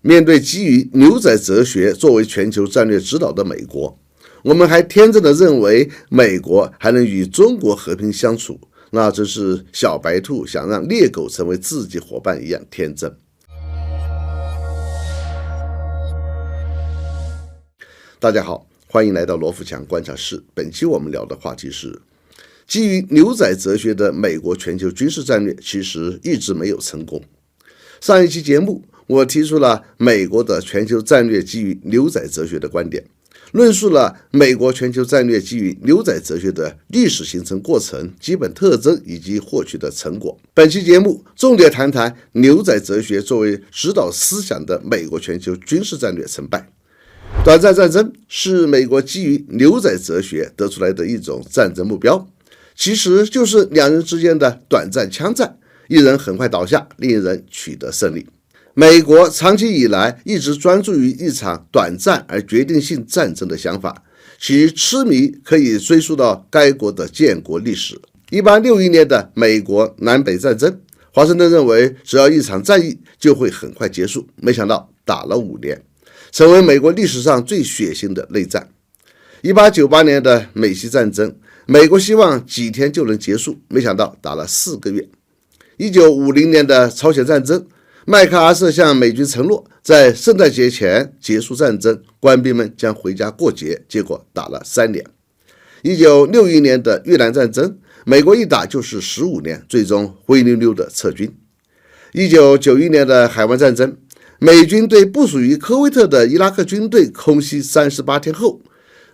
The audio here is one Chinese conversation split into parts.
面对基于牛仔哲学作为全球战略指导的美国，我们还天真的认为美国还能与中国和平相处，那真是小白兔想让猎狗成为自己伙伴一样天真。大家好，欢迎来到罗富强观察室。本期我们聊的话题是，基于牛仔哲学的美国全球军事战略其实一直没有成功。上一期节目我提出了美国的全球战略基于牛仔哲学的观点，论述了美国全球战略基于牛仔哲学的历史形成过程、基本特征以及获取的成果。本期节目重点谈谈牛仔哲学作为指导思想的美国全球军事战略成败。短暂战争是美国基于牛仔哲学得出来的一种战争目标，其实就是两人之间的短暂枪战，一人很快倒下，另一人取得胜利。美国长期以来一直专注于一场短暂而决定性战争的想法，其痴迷可以追溯到该国的建国历史。1861年的美国南北战争，华盛顿认为只要一场战役就会很快结束，没想到打了5年，成为美国历史上最血腥的内战。1898年的美西战争，美国希望几天就能结束，没想到打了4个月。1950年的朝鲜战争，麦克阿瑟向美军承诺在圣诞节前结束战争，官兵们将回家过节，结果打了3年。1961年的越南战争，美国一打就是15年，最终灰溜溜的撤军。1991年的海湾战争，美军对部署于科威特的伊拉克军队空袭38天后，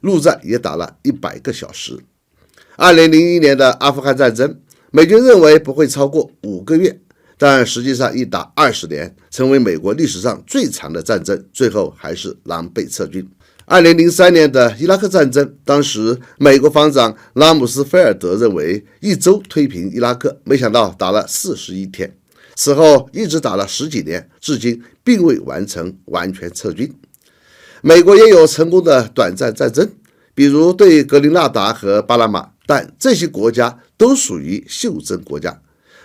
陆战也打了100个小时。2001年的阿富汗战争，美军认为不会超过5个月，但实际上一打20年，成为美国历史上最长的战争，最后还是狼狈撤军。2003年的伊拉克战争，当时美国防长拉姆斯菲尔德认为1周推平伊拉克，没想到打了41天，此后一直打了10几年，至今并未完成完全撤军。美国也有成功的短暂战争，比如对格林纳达和巴拿马，但这些国家都属于袖珍国家，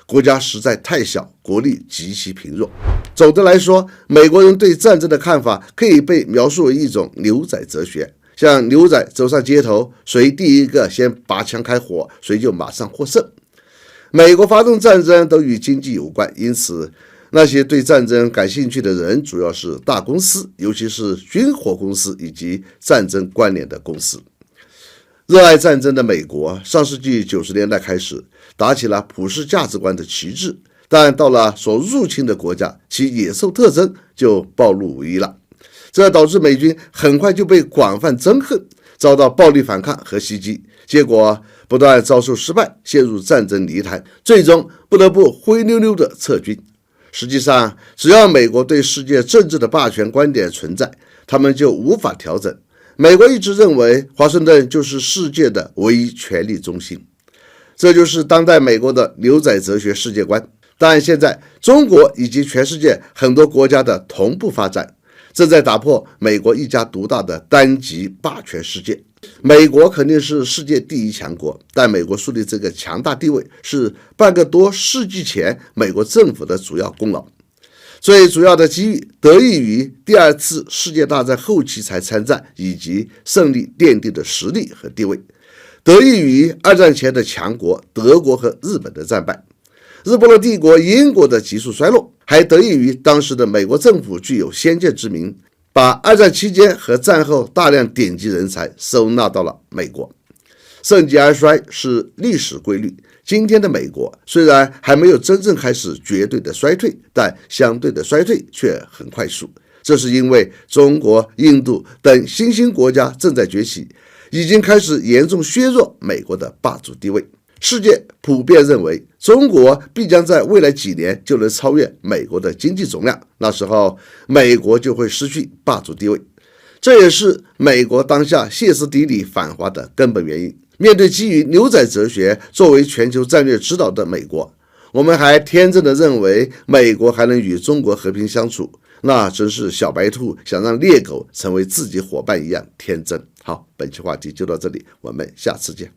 国家实在太小，国力极其贫弱。总的来说，美国人对战争的看法可以被描述为一种牛仔哲学，像牛仔走上街头，谁第一个先拔枪开火，谁就马上获胜。美国发动战争都与经济有关，因此那些对战争感兴趣的人主要是大公司，尤其是军火公司以及战争关联的公司。热爱战争的美国，上世纪90年代开始打起了普世价值观的旗帜，但到了所入侵的国家，其野兽特征就暴露无遗了。这导致美军很快就被广泛憎恨，遭到暴力反抗和袭击，结果不断遭受失败，陷入战争泥潭，最终不得不灰溜溜的撤军。实际上，只要美国对世界政治的霸权观点存在，他们就无法调整。美国一直认为华盛顿就是世界的唯一权力中心，这就是当代美国的牛仔哲学世界观。但现在中国以及全世界很多国家的同步发展，正在打破美国一家独大的单极霸权世界。美国肯定是世界第1强国，但美国树立这个强大地位是半个多世纪前美国政府的主要功劳。最主要的机遇得益于第2次世界大战后期才参战以及胜利奠定的实力和地位，得益于2战前的强国德国和日本的战败，日不落帝国英国的急速衰落，还得益于当时的美国政府具有先见之明，把2战期间和战后大量顶级人才收纳到了美国。盛极而衰是历史规律，今天的美国虽然还没有真正开始绝对的衰退，但相对的衰退却很快速。这是因为中国、印度等新兴国家正在崛起，已经开始严重削弱美国的霸主地位。世界普遍认为，中国必将在未来几年就能超越美国的经济总量，那时候美国就会失去霸主地位。这也是美国当下歇斯底里反华的根本原因。面对基于牛仔哲学作为全球战略指导的美国，我们还天真的认为美国还能与中国和平相处，那真是小白兔想让猎狗成为自己伙伴一样天真。好，本期话题就到这里，我们下次见。